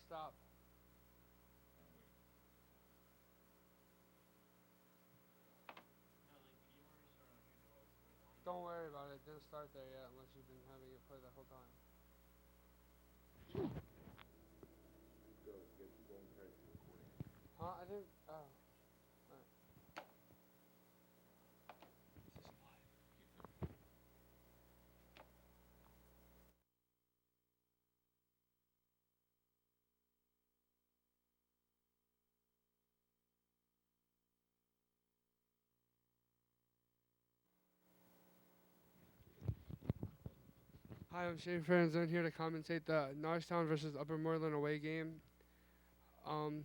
Stop. Don't worry about it. It didn't start there yet unless you've been having it play the whole time. Huh? I didn't. Oh. Hi, I'm Shane Franzone here to commentate the Norristown versus Upper Moreland away game.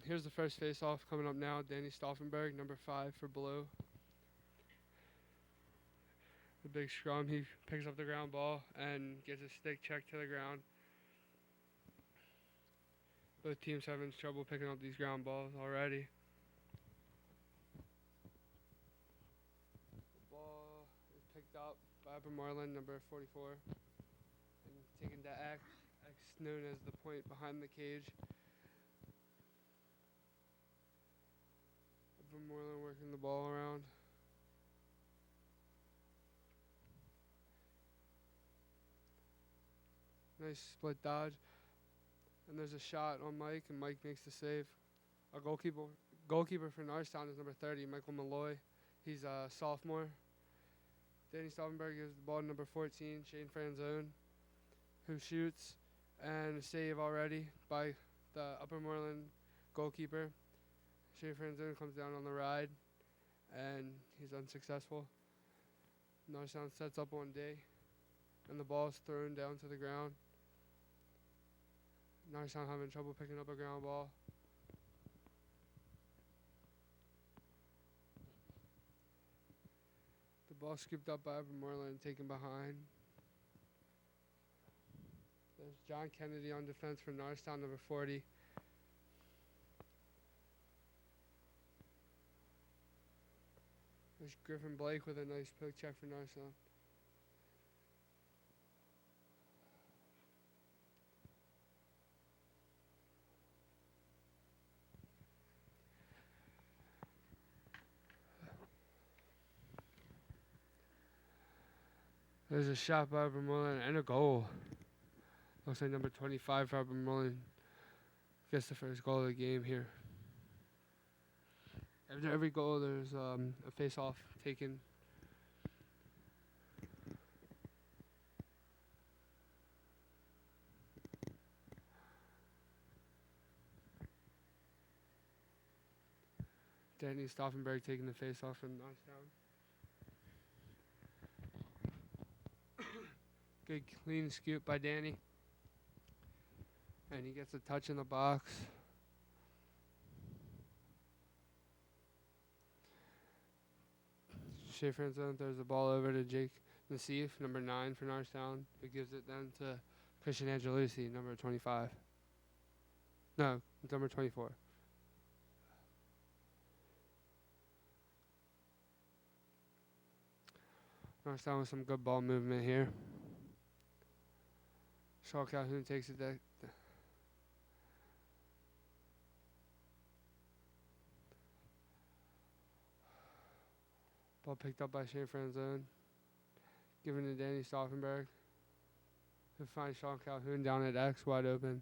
Here's the first face-off coming up now. Danny Stauffenberg, number 5 for blue. The big scrum, he picks up the ground ball and gets his stick checked to the ground. Both teams having trouble picking up these ground balls already. The ball is picked up by Upper Moreland, number 44. And taken to X known as the point behind the cage. Upper Moreland working the ball around. Nice split dodge. And there's a shot on Mike, and Mike makes the save. Our goalkeeper for Norristown is number 30, Michael Malloy. He's a sophomore. Danny Stauffenberg gives the ball to number 14, Shane Franzone, who shoots, and a save already by the Upper Moreland goalkeeper. Shane Franzone comes down on the ride, and he's unsuccessful. Norristown sets up on D, and the ball is thrown down to the ground. Norristown having trouble picking up a ground ball. The ball scooped up by Upper Moreland and taken behind. There's John Kennedy on defense for Norristown, number 40. There's Griffin Blake with a nice poke check for Norristown. There's a shot by Upper Moreland and a goal. Looks like number 25 for Upper Moreland gets the first goal of the game here. After every goal, there's a face-off taken. Danny Stauffenberg taking the face-off from Norristown. Good clean scoop by Danny. And he gets a touch in the box. Shea Franzone throws the ball over to Jake Nassif, number 9 for Norristown, who gives it then to Christian Angelucci, number 25. No, number 24. Norristown with some good ball movement here. Shaw Calhoun takes it back. Ball picked up by Shane Franzone. Given to Danny Stauffenberg. Who finds Shaw Calhoun down at X, wide open,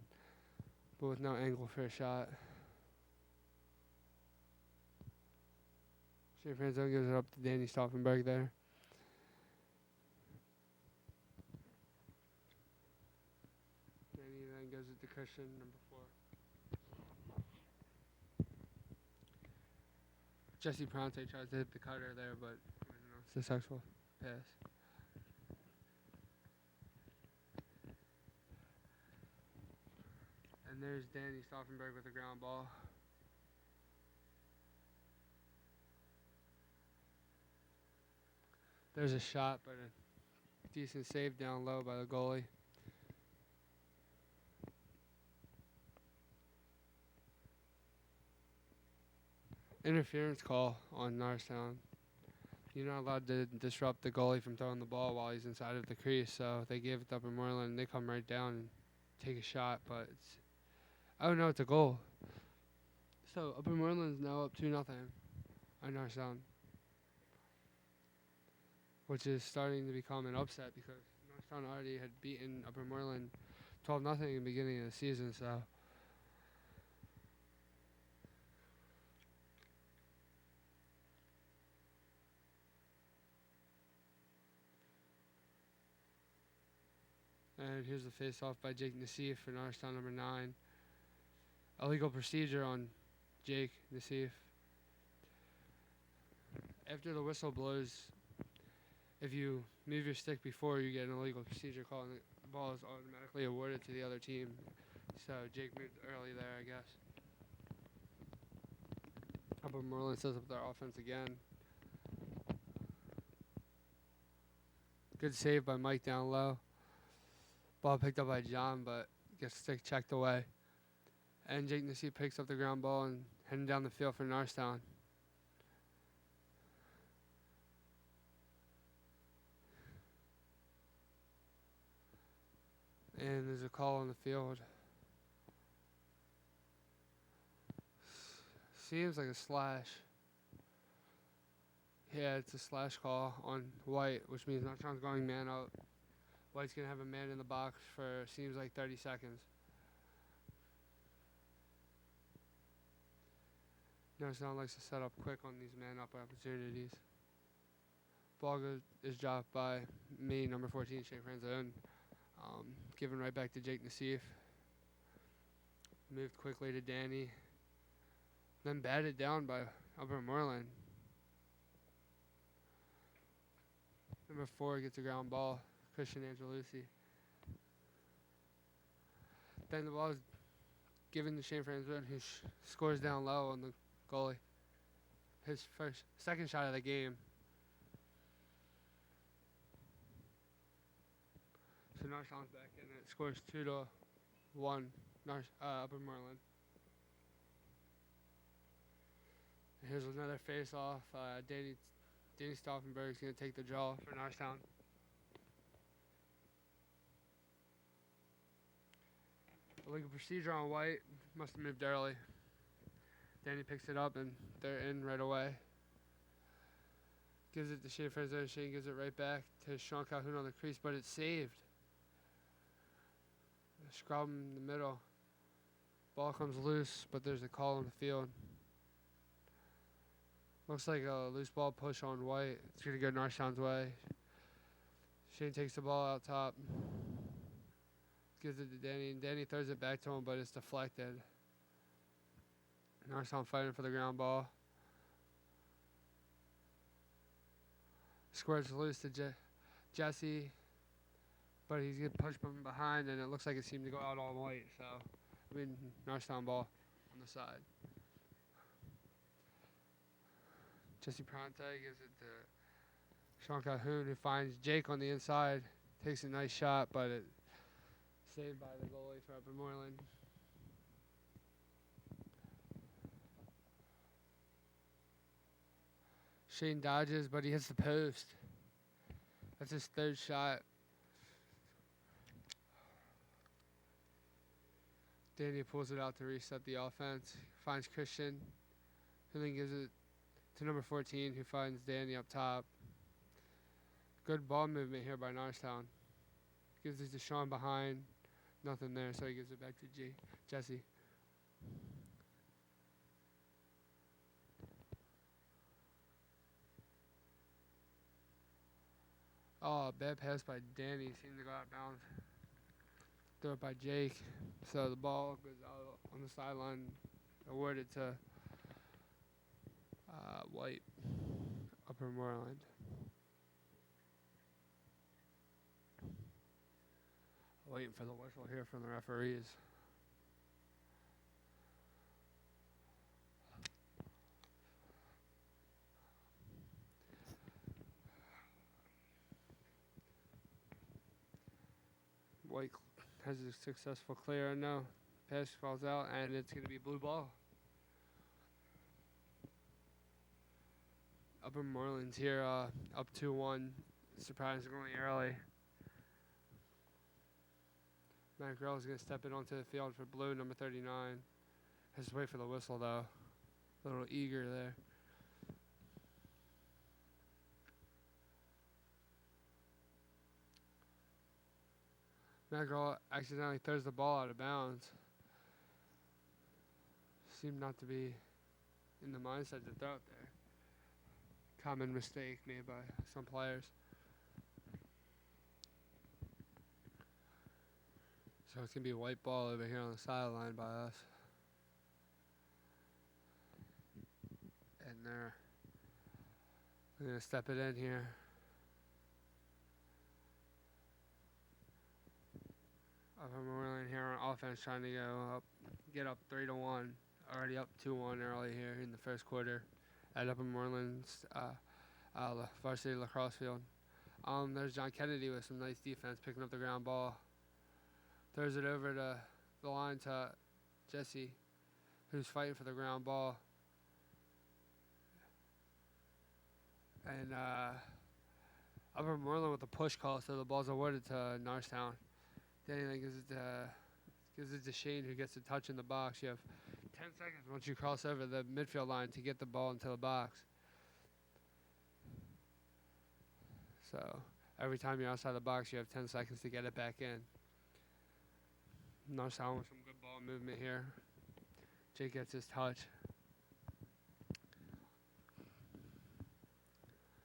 but with no angle for a shot. Shane Franzone gives it up to Danny Stauffenberg there. Danny then gives it to Christian, number 4. Jesse Pronte tries to hit the cutter there, but successful pass. And there's Danny Stauffenberg with the ground ball. There's a shot, but a decent save down low by the goalie. Interference call on Norristown. You're not allowed to disrupt the goalie from throwing the ball while he's inside of the crease, so they gave it to Upper Moreland, and they come right down and take a shot, but it's Oh no, it's a goal. So Upper Moreland's now up 2-0 on Norristown, which is starting to become an upset because Norristown already had beaten Upper Moreland 12-0 in the beginning of the season. So and here's the face-off by Jake Nassif for Norristown number 9. Illegal procedure on Jake Nassif. After the whistle blows, if you move your stick before, you get an illegal procedure call, and the ball is automatically awarded to the other team. So Jake moved early there, I guess. Upper Moreland sets up their offense again. Good save by Mike down low. Ball picked up by John, but gets stick checked away. And Jake Nassif picks up the ground ball and heading down the field for Norristown. And there's a call on the field. Seems like a slash. Yeah, it's a slash call on White, which means Norristown's going man out. White's going to have a man in the box for seems like 30 seconds. Norristown likes to set up quick on these man-up opportunities. Ball is dropped by me, number 14, Shane Franzone. Given right back to Jake Nassif. Moved quickly to Danny. Then batted down by Upper Moreland. Number 4 gets a ground ball. Christian Angelucci. Then the ball is given to Shane Franzone, who scores down low on the goalie. His second shot of the game. So Norristown's back and it scores 2-1. Upper Moreland. Here's another face-off. Danny Stauffenberg's going to take the draw for Norristown. Illegal procedure on White. Must have moved early. Danny picks it up and they're in right away. Gives it to Shane Franzone. Shane gives it right back to Sean Calhoun on the crease, but it's saved. Scrub in the middle. Ball comes loose, but there's a call on the field. Looks like a loose ball push on White. It's going to go Norristown's way. Shane takes the ball out top. Gives it to Danny, and Danny throws it back to him, but it's deflected. Norristown fighting for the ground ball. Squirts loose to Jesse, but he's getting pushed from behind, and it looks like it seemed to go out on White. So, Norristown ball on the side. Jesse Pronte gives it to Sean Calhoun, who finds Jake on the inside. Takes a nice shot, but it's saved by the goalie for Upper Moreland. Shane dodges, but he hits the post. That's his third shot. Danny pulls it out to reset the offense. Finds Christian, who then gives it to number 14, who finds Danny up top. Good ball movement here by Norristown. Gives it to Sean behind. Nothing there, so he gives it back to Jesse. Oh, bad pass by Danny. Seemed to go out of bounds. Throw it by Jake. So the ball goes out on the sideline. Awarded to White. Upper Moreland. Waiting for the whistle here from the referees. White has a successful clear. No, pass falls out, and it's going to be blue ball. Upper Moreland's here, up 2-1, surprisingly early. Matt Grell's going to step it onto the field for blue, number 39. Has to wait for the whistle, though. A little eager there. Matt Grell accidentally throws the ball out of bounds. Seemed not to be in the mindset to throw it there. Common mistake made by some players. So it's going to be a white ball over here on the sideline by us. And they're going to step it in here. Upper Moreland here on offense trying to get up 3-1. Already up 2-1 early here in the first quarter at Upper Moreland's varsity lacrosse field. There's John Kennedy with some nice defense picking up the ground ball. Throws it over to the line to Jesse, who's fighting for the ground ball. And Upper Moreland with a push call, so the ball's awarded to Norristown. Danny then gives it to Shane, who gets a touch in the box. You have 10 seconds once you cross over the midfield line to get the ball into the box. So every time you're outside the box, you have 10 seconds to get it back in. Norristown with some good ball movement here. Jake gets his touch.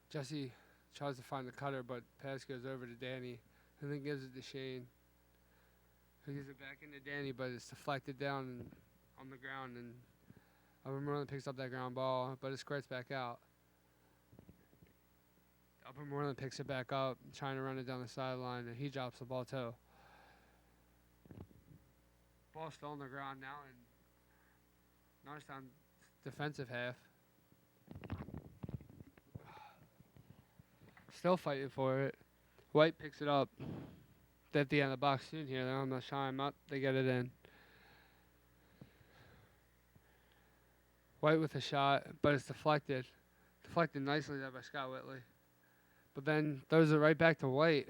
Jesse tries to find the cutter, but pass goes over to Danny, and then gives it to Shane, who gives it back into Danny, but it's deflected down on the ground, and Upper Moreland picks up that ground ball, but it squirts back out. Upper Moreland picks it back up, trying to run it down the sideline, and he drops the ball too. Ball still on the ground now in Norristown defensive half. Still fighting for it. White picks it up at the end of the box soon here. They're on the chime up. They get it in. White with a shot, but it's deflected. Deflected nicely there by Scott Whitley. But then throws it right back to White.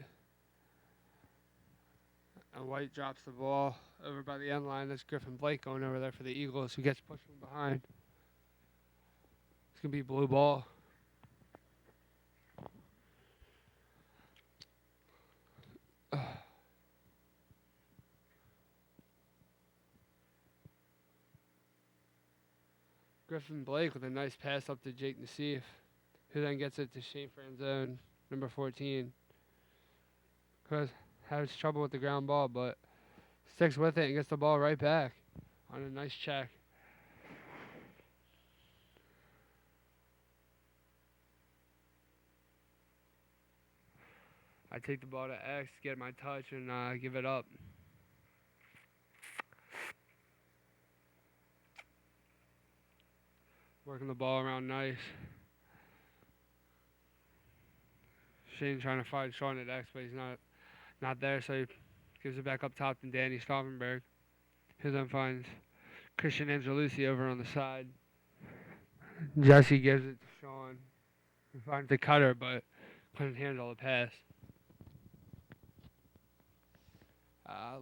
And White drops the ball over by the end line. That's Griffin Blake going over there for the Eagles, who gets pushed from behind. It's going to be blue ball. Griffin Blake with a nice pass up to Jake Nassif, who then gets it to Shane Franzone, number 14. Because has trouble with the ground ball, but sticks with it and gets the ball right back on a nice check. I take the ball to X, get my touch, and give it up. Working the ball around nice. Shane trying to find Sean at X, but he's not there, so he gives it back up top to Danny Stauffenberg, who then finds Christian Angelucci over on the side. Jesse gives it to Sean, who finds the cutter, but couldn't handle the pass.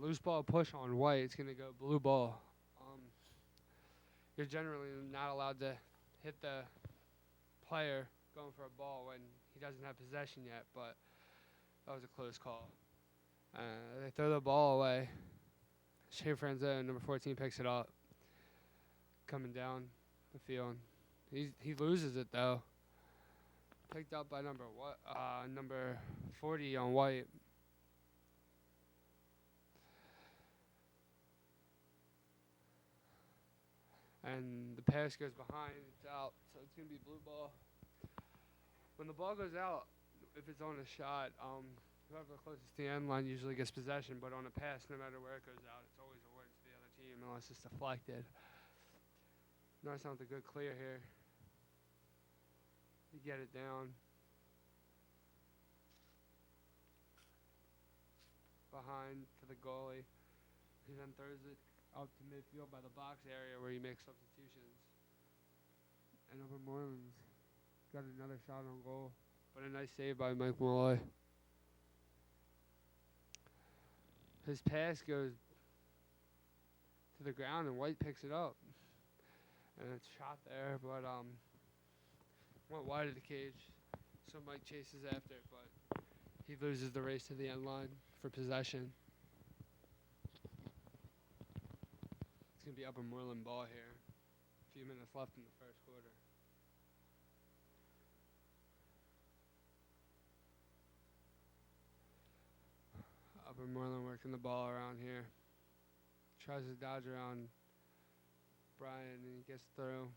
Loose ball push on White. It's going to go blue ball. You're generally not allowed to hit the player going for a ball when he doesn't have possession yet, but that was a close call. They throw the ball away. Shane Franzone, number 14, picks it up. Coming down the field. He loses it, though. Picked up by number 40 on White. And the pass goes behind, it's out, so it's going to be blue ball. When the ball goes out, if it's on a shot, whoever closest to the end line usually gets possession, but on a pass, no matter where it goes out, it's always awarded to the other team unless it's deflected. Norristown with a good clear here. You get it down. Behind to the goalie. He then throws it up to midfield by the box area where he makes substitutions. And Upper Moreland's got another shot on goal, but a nice save by Mike Malloy. His pass goes to the ground and White picks it up. And it's shot there, but went wide of the cage. So Mike chases after, but he loses the race to the end line for possession. It's going to be Upper Moreland ball here. A few minutes left in the first quarter. Upper Moreland working the ball around here. Tries to dodge around Brian and he gets through.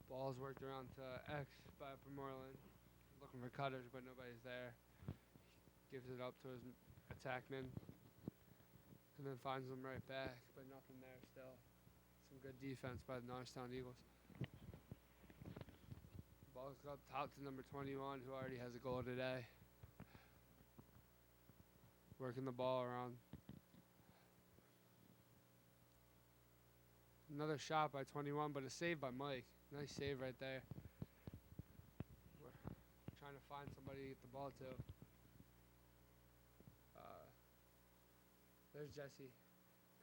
Ball's worked around to X by Upper Moreland. Looking for cutters, but nobody's there. Gives it up to his attackman. And then finds them right back, but nothing there still. Some good defense by the Norristown Eagles. Ball's up top to number 21, who already has a goal today. Working the ball around. Another shot by 21, but a save by Mike. Nice save right there. We're trying to find somebody to get the ball to. There's Jesse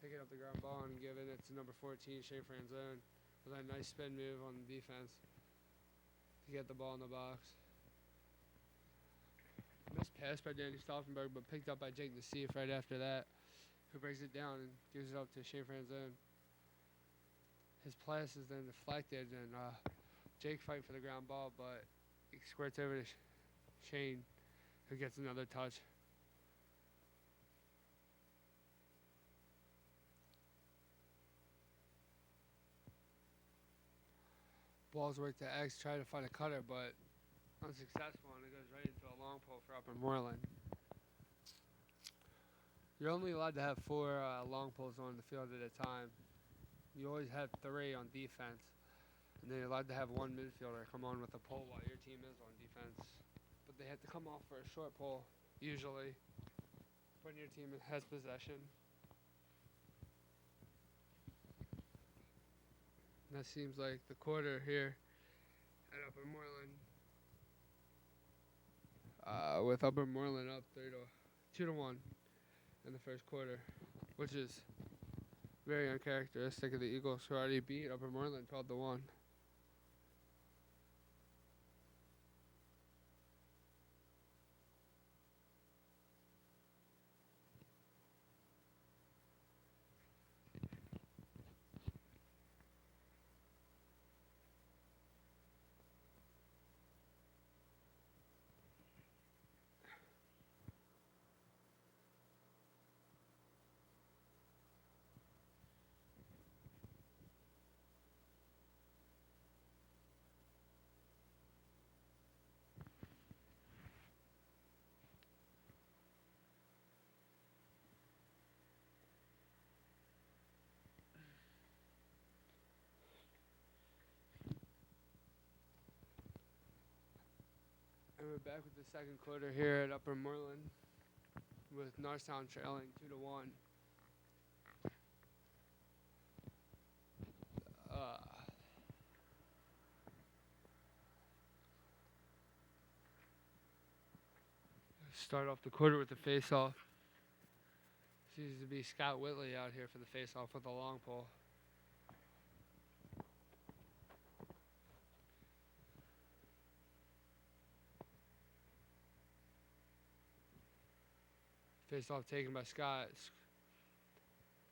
picking up the ground ball and giving it to number 14, Shea Franzone, with a nice spin move on the defense to get the ball in the box. Missed pass by Danny Stauffenberg, but picked up by Jake Nassif right after that, who breaks it down and gives it up to Shea Franzone. His pass is then deflected, and Jake fight for the ground ball, but he squirts over to Shane, who gets another touch. Ball's worked to X, try to find a cutter, but unsuccessful, and it goes right into a long pole for Upper Moreland. You're only allowed to have 4 long poles on the field at a time. You always have 3 on defense, and then you're allowed to have 1 midfielder come on with a pole while your team is on defense. But they have to come off for a short pole, usually, when your team has possession. That seems like the quarter here at Upper Moreland. With Upper Moreland up 2-1 in the first quarter, which is very uncharacteristic of the Eagles, who already beat Upper Moreland 12-1. And we're back with the second quarter here at Upper Moreland, with Norristown trailing 2-1. Start off the quarter with the face-off. Seems to be Scott Whitley out here for the face-off with a long pole. Face-off taken by Scott.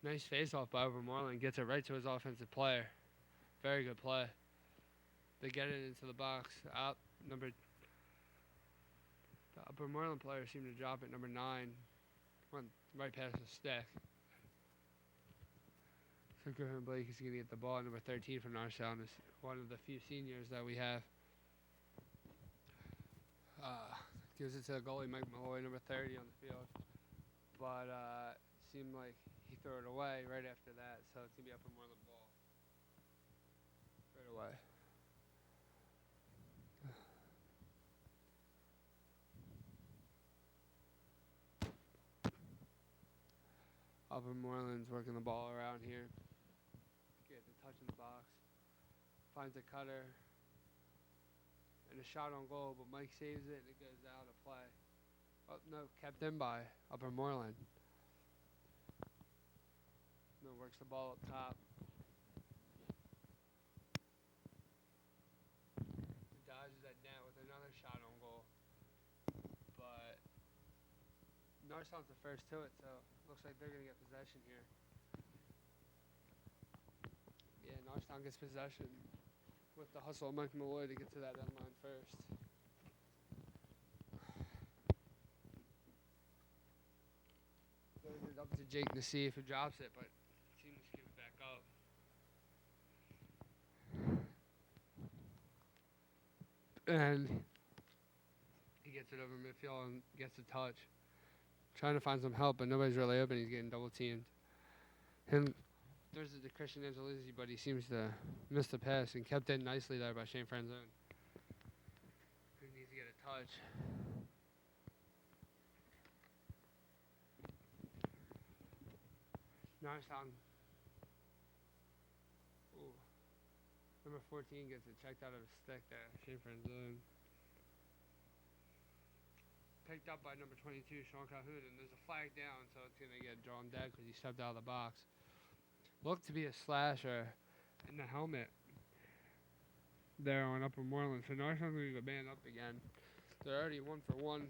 Nice face-off by Upper Moreland. Gets it right to his offensive player. Very good play. They get it into the box. Out number. The Upper Moreland player seemed to drop it. Number 9 went right past the stick. So Griffin Blake is going to get the ball. Number 13 from Norristown is one of the few seniors that we have. Gives it to the goalie, Mike Malloy, number 30 on the field. But seemed like he threw it away right after that, so it's going to be Upper Moreland ball right away. Upper Moreland's working the ball around here. Gets a touch in the box. Finds a cutter. and a shot on goal, but Mike saves it and it goes out of play. Oh, no, kept in by Upper Moreland. No, works the ball up top. Dodges that net with another shot on goal. But Norristown's the first to it, so looks like they're going to get possession here. Yeah, Norristown gets possession with the hustle of Mike Malloy to get to that end line first. Throws it up to Jake to see if he drops it, but seems to give it back up. And he gets it over midfield and gets a touch. Trying to find some help, but nobody's really open. He's getting double teamed. And there's it to Christian Angelizzi, but he seems to miss the pass and kept in nicely there by Shane Franzone. He needs to get a touch. Norristown. Ooh. Number 14 gets it checked out of his stick there. Shane Franzone. Picked up by number 22, Sean Calhoun, and there's a flag down, so it's going to get drawn dead because he stepped out of the box. Looked to be a slasher in the helmet there on Upper Moreland. So Norristown's going to go man up again. They're already 1 for 1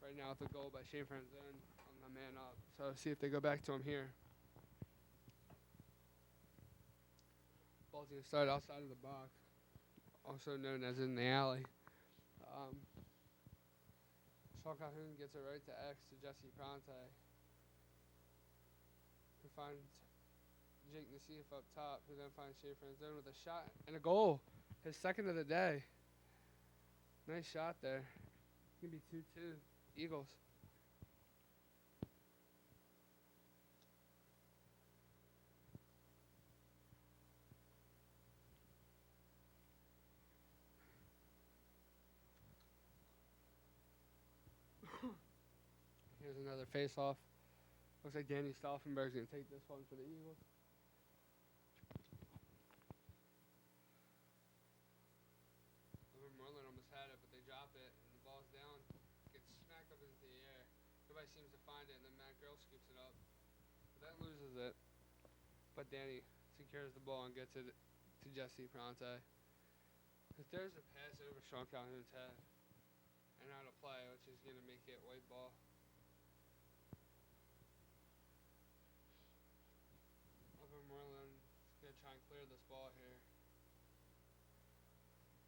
right now with the goal by Shane Franzone on the man up. So see if they go back to him here. Ball's going to start outside of the box, also known as in the alley. Sean Calhoun gets it right to X to Jesse Pronte. Who finds Jake Nassif up top, who then finds Shea Franzone with a shot and a goal. His second of the day. Nice shot there. It's going to be 2-2 Eagles. Here's another face-off. Looks like Danny Stauffenberg's going to take this one for the Eagles. Moreland almost had it, but they drop it, and the ball's down. Gets smacked up into the air. Nobody seems to find it, and then Matt Girl scoops it up. But then loses it. But Danny secures the ball and gets it to Jesse Pronte. If there's a pass over Sean Calhoun's head and out of play, which is going to make it white ball. Moreland is going to try and clear this ball here.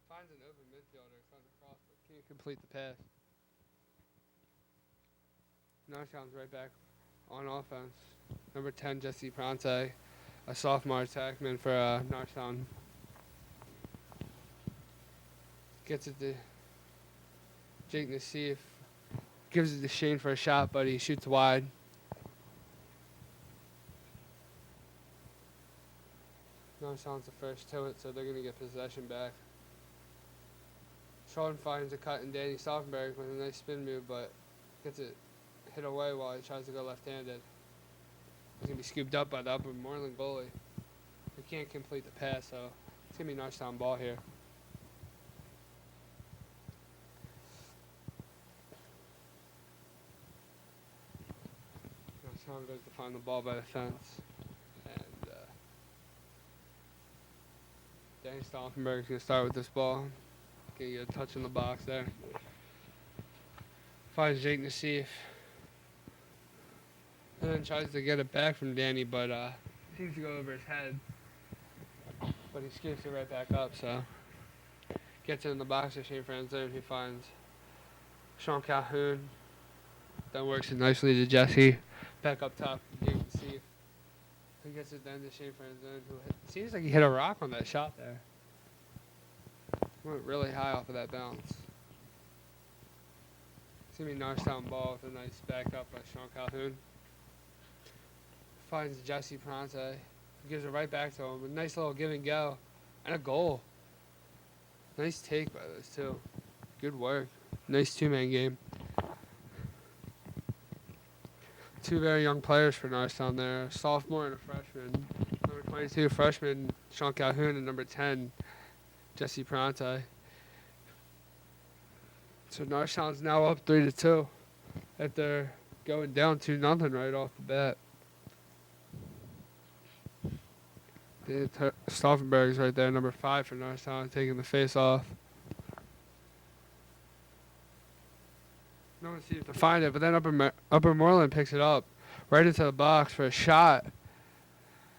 Finds an open midfielder, comes across, but can't complete the pass. Norristown's right back on offense. Number 10, Jesse Pronte, a sophomore attackman for Norristown. Gets it to Jake Nassif. Gives it to Shane for a shot, but he shoots wide. Norristown's the first to it, so they're going to get possession back. Sean finds a cut in Danny Stauffenberg with a nice spin move, but gets it hit away while he tries to go left-handed. He's going to be scooped up by the Upper Moreland goalie. He can't complete the pass, so it's going to be Norristown ball here. Norristown goes to find the ball by the fence. Danny Stauffenberg's going to start with this ball. Going to get a touch in the box there. Finds Jake Nassif. And then tries to get it back from Danny, but seems to go over his head. But he scoops it right back up, so. Gets it in the box to Shane Franzone, who finds Sean Calhoun. Then works it nicely to Jesse. Back up top to Jake Nassif. Who gets it then to Shane Franzone, who seems like he hit a rock on that shot there. Went really high off of that bounce. It's going to be Norristown ball with a nice back up by Sean Calhoun. Finds Jesse Pronte. Gives it right back to him. A nice little give and go. And a goal. Nice take by those two. Good work. Nice two-man game. Two very young players for Norristown there. A sophomore and a freshman. Number 22, freshman Sean Calhoun, and number 10, Jesse Pronte. So Norristown's now up 3-2 after going down 2-0 right off the bat. Stauffenberg's right there, number 5 for Norristown, taking the face off. No one seems to find it, but then Upper Moreland picks it up right into the box for a shot.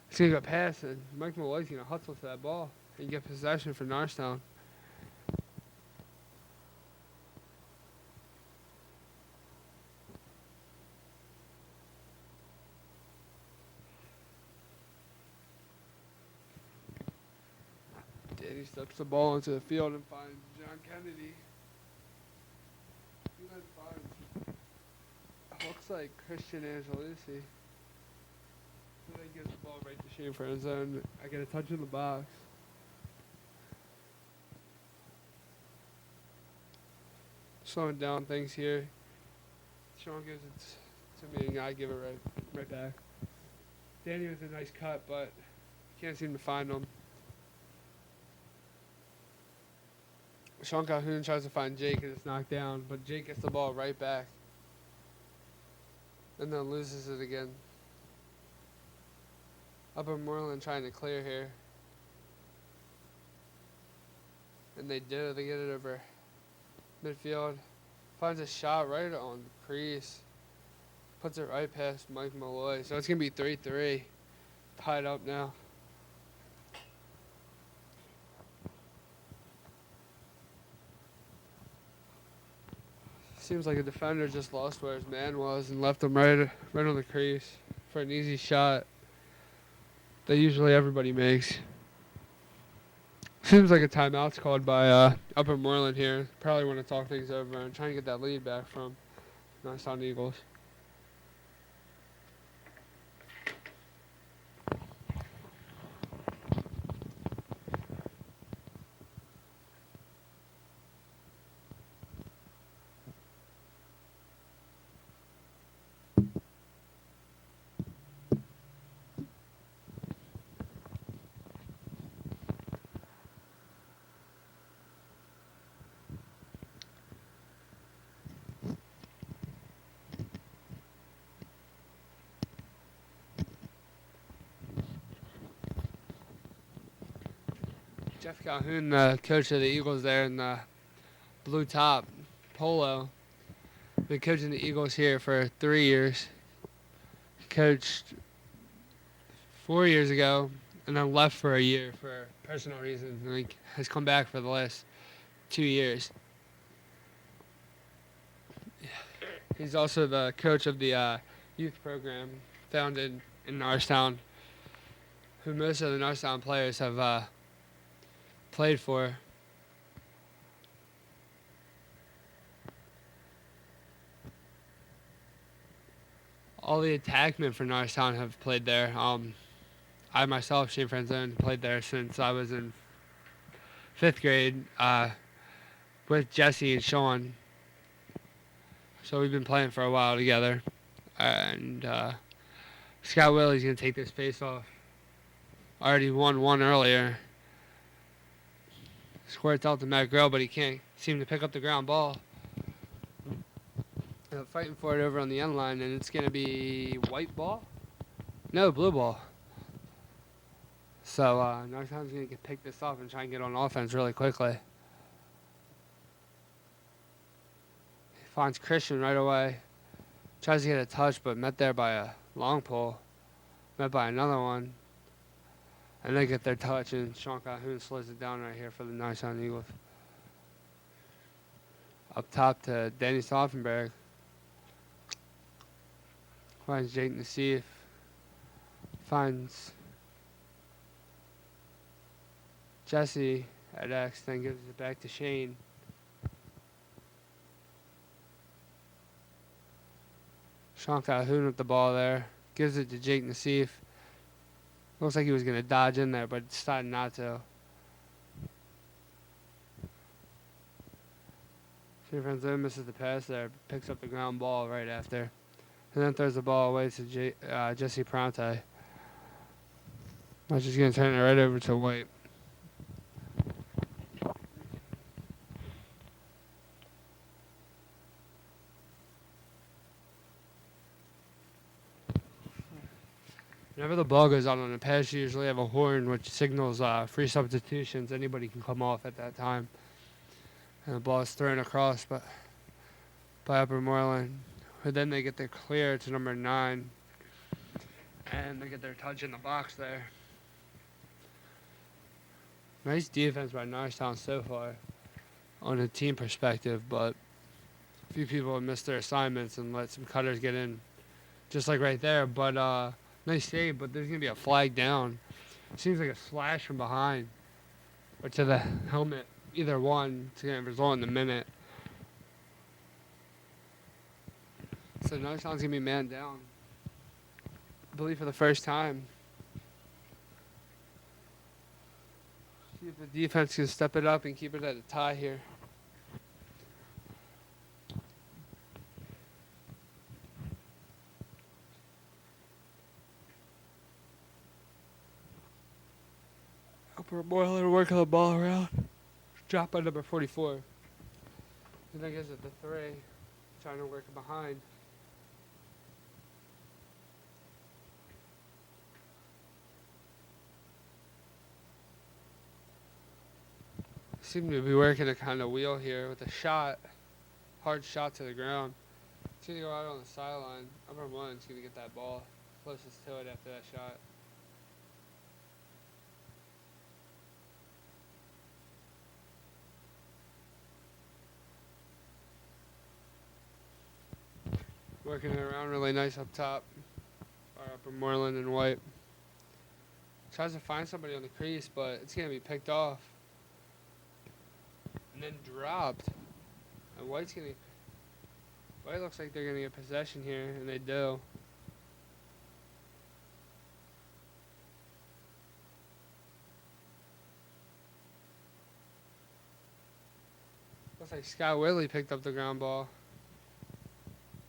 It's going to go past, and Mike Malloy's going to hustle to that ball and get possession for Norristown. Danny steps the ball into the field and finds John Kennedy. He then finds, looks like Christian Angelucci. So then gives the ball right to Shane for his own. I get a touch in the box. Slowing down things here. Sean gives it to me, and I give it right back. Danny was a nice cut, but can't seem to find him. Sean Calhoun tries to find Jake, and it's knocked down, but Jake gets the ball right back. And then loses it again. Upper Moreland trying to clear here. And they do. They get it over midfield. Finds a shot right on the crease. Puts it right past Mike Malloy. So it's going to be 3-3. Tied up now. Seems like a defender just lost where his man was and left him right on the crease for an easy shot that usually everybody makes. Seems like a timeout's called by Upper Moreland here. Probably want to talk things over and try and get that lead back from Norristown Eagles. Jeff Calhoun, the coach of the Eagles there in the blue top polo. Been coaching the Eagles here for 3 years. Coached 4 years ago and then left for a year for personal reasons. And he has come back for the last 2 years. He's also the coach of the youth program founded in Norristown, who most of the Norristown players have played for. All the attackmen for Norristown have played there. I myself, Shane Franzone, played there since I was in 5th grade with Jesse and Sean. So we've been playing for a while together. And Scott Willie's going to take this face off. Already won one earlier. Squirts out to Matt Grill, but he can't seem to pick up the ground ball. Fighting for it over on the end line, and it's going to be white ball? No, blue ball. So Norristown's going to pick this off and try and get on offense really quickly. He finds Christian right away. Tries to get a touch, but met there by a long pull. Met by another one. And they get their touch, and Sean Calhoun slows it down right here for the Norristown Eagles. Up top to Danny Stauffenberg. Finds Jake Nassif. Finds Jesse at X, then gives it back to Shane. Sean Calhoun with the ball there. Gives it to Jake Nassif. Looks like he was going to dodge in there, but decided not to. Shane Franzone misses the pass there. Picks up the ground ball right after. And then throws the ball away to Jesse Pronte. Which is going to turn it right over to White. Whenever the ball goes out on a pass, you usually have a horn which signals free substitutions. Anybody can come off at that time. And the ball is thrown across by Upper Moreland. But then they get their clear to number 9. And they get their touch in the box there. Nice defense by Norristown so far on a team perspective, but a few people have missed their assignments and let some cutters get in, just like right there. But nice save, but there's going to be a flag down. Seems like a slash from behind or to the helmet. Either one. It's going to result in the minute. So Norristown's going to be man down, I believe, for the first time. See if the defense can step it up and keep it at a tie here. Upper Moreland working the ball around. Drop by number 44. And I guess at the 3, trying to work it behind. Seem to be working a kind of wheel here with a shot. Hard shot to the ground. It's going to go out on the sideline. Upper Moreland's going to get that ball closest to it after that shot. Working it around really nice up top. Our Upper Moreland in white. Tries to find somebody on the crease, but it's going to be picked off. And then dropped. And White looks like they're going to get possession here, and they do. Looks like Scott Whitley picked up the ground ball.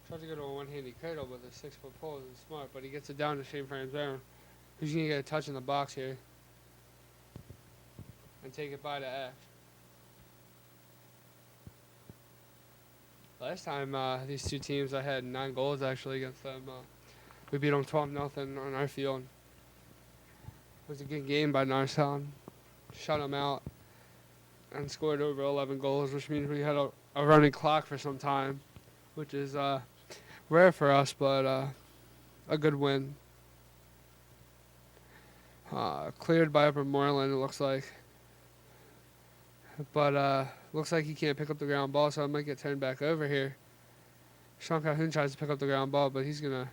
Tried to go to a one-handed cradle, but the 6-foot pole isn't smart, but he gets it down to Shane Franzone, who's going to get a touch in the box here and take it by to F. Last time these two teams, I had 9 goals actually against them. We beat them 12-0 on our field. It was a good game by Norristown. Shut them out and scored over 11 goals, which means we had a running clock for some time, which is rare for us, but a good win. Cleared by Upper Moreland, it looks like. But looks like he can't pick up the ground ball, so it might get turned back over here. Sean Calhoun tries to pick up the ground ball, but he's gonna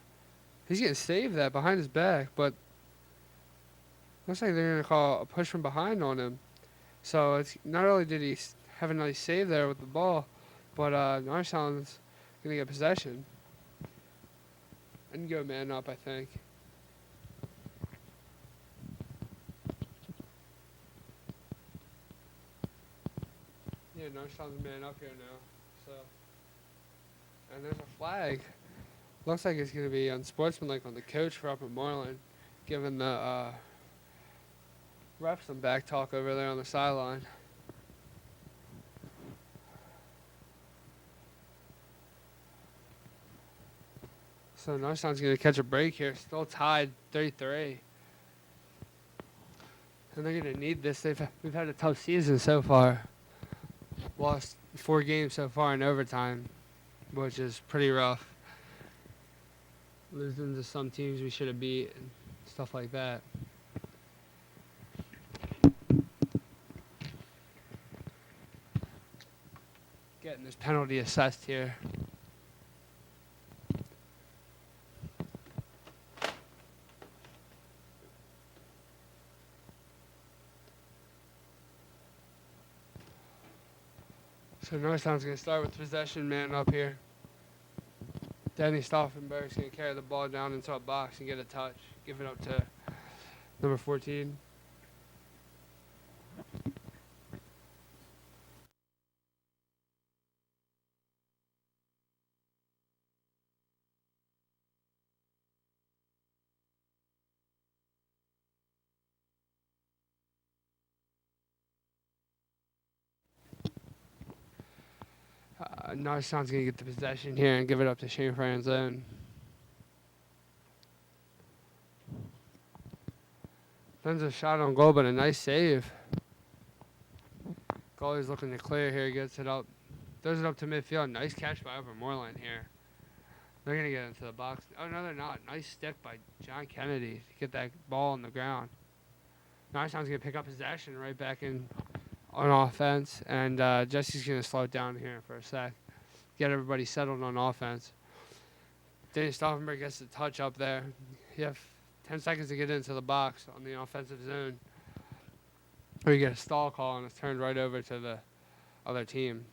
save that behind his back. But looks like they're gonna call a push from behind on him. So it's not only did he have a nice save there with the ball, but Norristown's gonna get possession and go man up, I think. Yeah, Norristown's man up here now. So, and there's a flag. Looks like it's going to be unsportsmanlike on the coach for Upper Moreland, giving the ref some back talk over there on the sideline. So Norristown's going to catch a break here. Still tied 3-3. And they're going to need this. We've had a tough season so far. Lost 4 games so far in overtime, which is pretty rough. Losing to some teams we should have beat and stuff like that. Getting this penalty assessed here. So Norristown's going to start with possession man up here. Danny Stauffenberg's going to carry the ball down into a box and get a touch. Give it up to number 14. Norristown's going to get the possession here and give it up to Shane Franzone. Sends a shot on goal, but a nice save. Goalie's looking to clear here. Gets it up. Does it up to midfield. Nice catch by Upper Moreland here. They're going to get into the box. Oh, no, they're not. Nice stick by John Kennedy to get that ball on the ground. Norristown's going to pick up possession right back in on offense. And Jesse's going to slow it down here for a sec. Get everybody settled on offense. Danny Stauffenberg gets the touch up there. You have 10 seconds to get into the box on the offensive zone. Or you get a stall call and it's turned right over to the other team.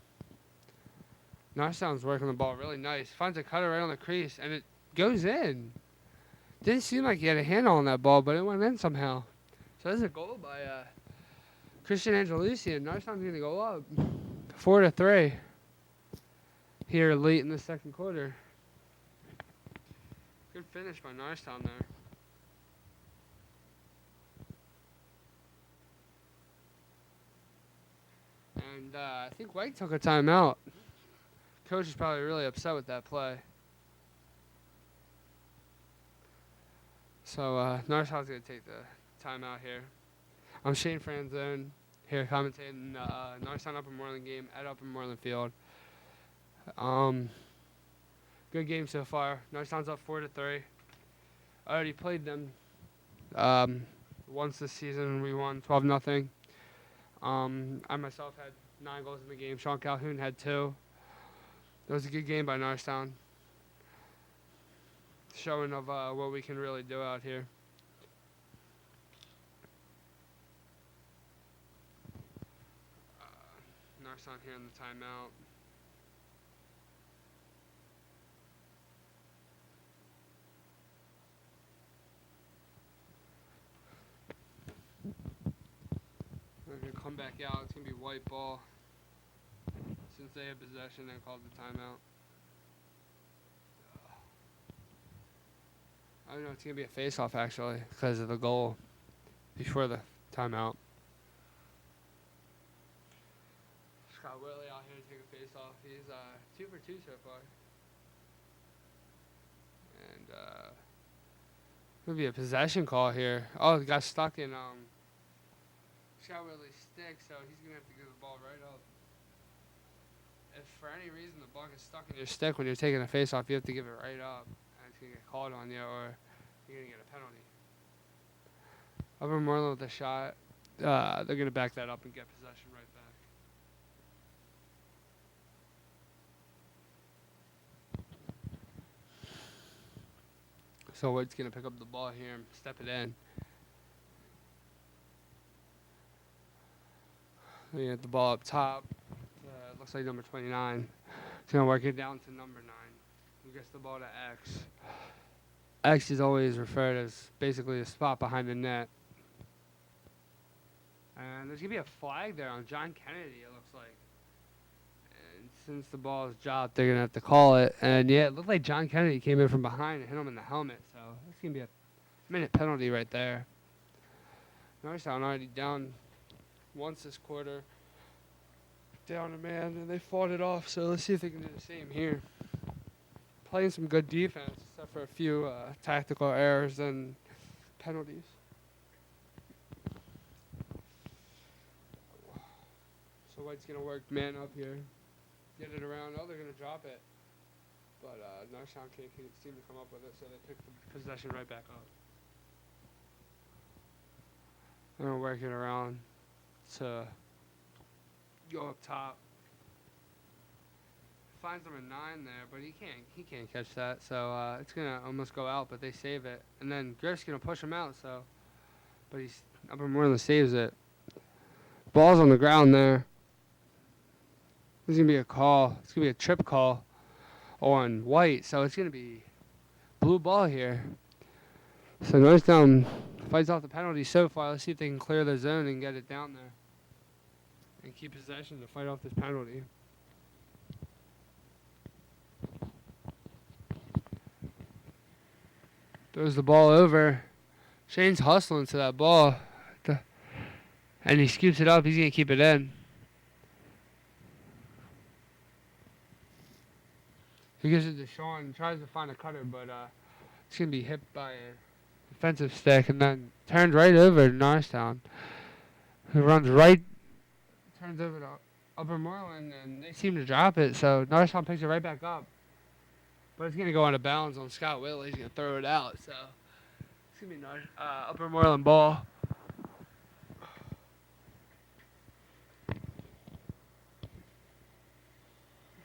Norristown's working the ball really nice. Finds a cutter right on the crease, and it goes in. Didn't seem like he had a handle on that ball, but it went in somehow. So there's a goal by Christian Angelucci, and Norristown's going to go up 4-3 here late in the second quarter. Good finish by Norristown there. And I think White took a timeout. Coach is probably really upset with that play. So Norristown's going to take the timeout here. I'm Shane Franzone here commentating Norristown Upper Moreland game at Upper Moreland Field. Good game so far. Norristown's up 4-3. I already played them once this season. We won 12-0. I myself had 9 goals in the game. Sean Calhoun had 2. It was a good game by Norristown. Showing of what we can really do out here. Norristown here in the timeout. We're going to come back out. It's going to be white ball. Since they had possession, they called the timeout. I don't know. It's going to be a face-off, actually, because of the goal before the timeout. Scott Whitley out here to take a face-off. He's 2 for 2 so far. And going to be a possession call here. Oh, he got stuck in Scott Whitley's stick, so he's going to have to give the ball right up. If for any reason the ball gets stuck in your stick when you're taking a face-off, you have to give it right up. And it's going to get called on you, or you're going to get a penalty. Upper Moreland with a shot. They're going to back that up and get possession right back. So White's going to pick up the ball here and step it in. We get the ball up top. Looks like number 29. He's going to work it down to number 9. He gets the ball to X. X is always referred as basically the spot behind the net. And there's going to be a flag there on John Kennedy, it looks like. And since the ball is dropped, they're going to have to call it. And yeah, it looked like John Kennedy came in from behind and hit him in the helmet. So it's going to be a minute penalty right there. Norristown already down once this quarter. Down a man, and they fought it off. So let's see if they can do the same here. Playing some good defense, except for a few tactical errors and penalties. So White's going to work man up here. Get it around. Oh, they're going to drop it. But Norristown can't seem to come up with it, so they pick the possession right back up. They're going to work it around to go up top. Finds number 9 there, but he can't catch that. So it's gonna almost go out, but they save it. And then Griff's gonna push him out. So, but he's Upper Moreland saves it. Ball's on the ground there. There's gonna be a call. It's gonna be a trip call on White. So it's gonna be blue ball here. So Norristown fights off the penalty so far. Let's see if they can clear the zone and get it down there. And keep possession to fight off this penalty. Throws the ball over. Shane's hustling to that ball. And he scoops it up. He's going to keep it in. He gives it to Sean and tries to find a cutter, but it's going to be hit by defensive stick, and then turns right over to Norristown, who runs right, turns over to Upper Moreland, and they seem to drop it, so Norristown picks it right back up. But it's going to go out of bounds on Scott Whitley. He's going to throw it out, so it's going to be Upper Moreland ball.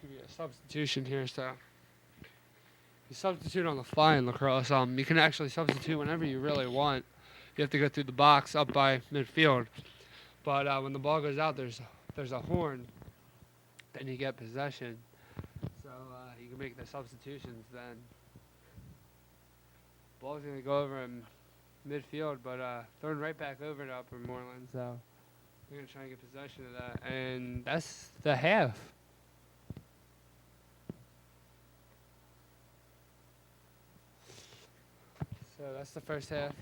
Give you a substitution here, so you substitute on the fly in lacrosse. You can actually substitute whenever you really want. You have to go through the box up by midfield. But when the ball goes out, there's a horn. Then you get possession. So you can make the substitutions then. Ball's going to go over in midfield, but thrown right back over to Upper Moreland. So we're going to try and get possession of that. And that's the half. So that's the first half.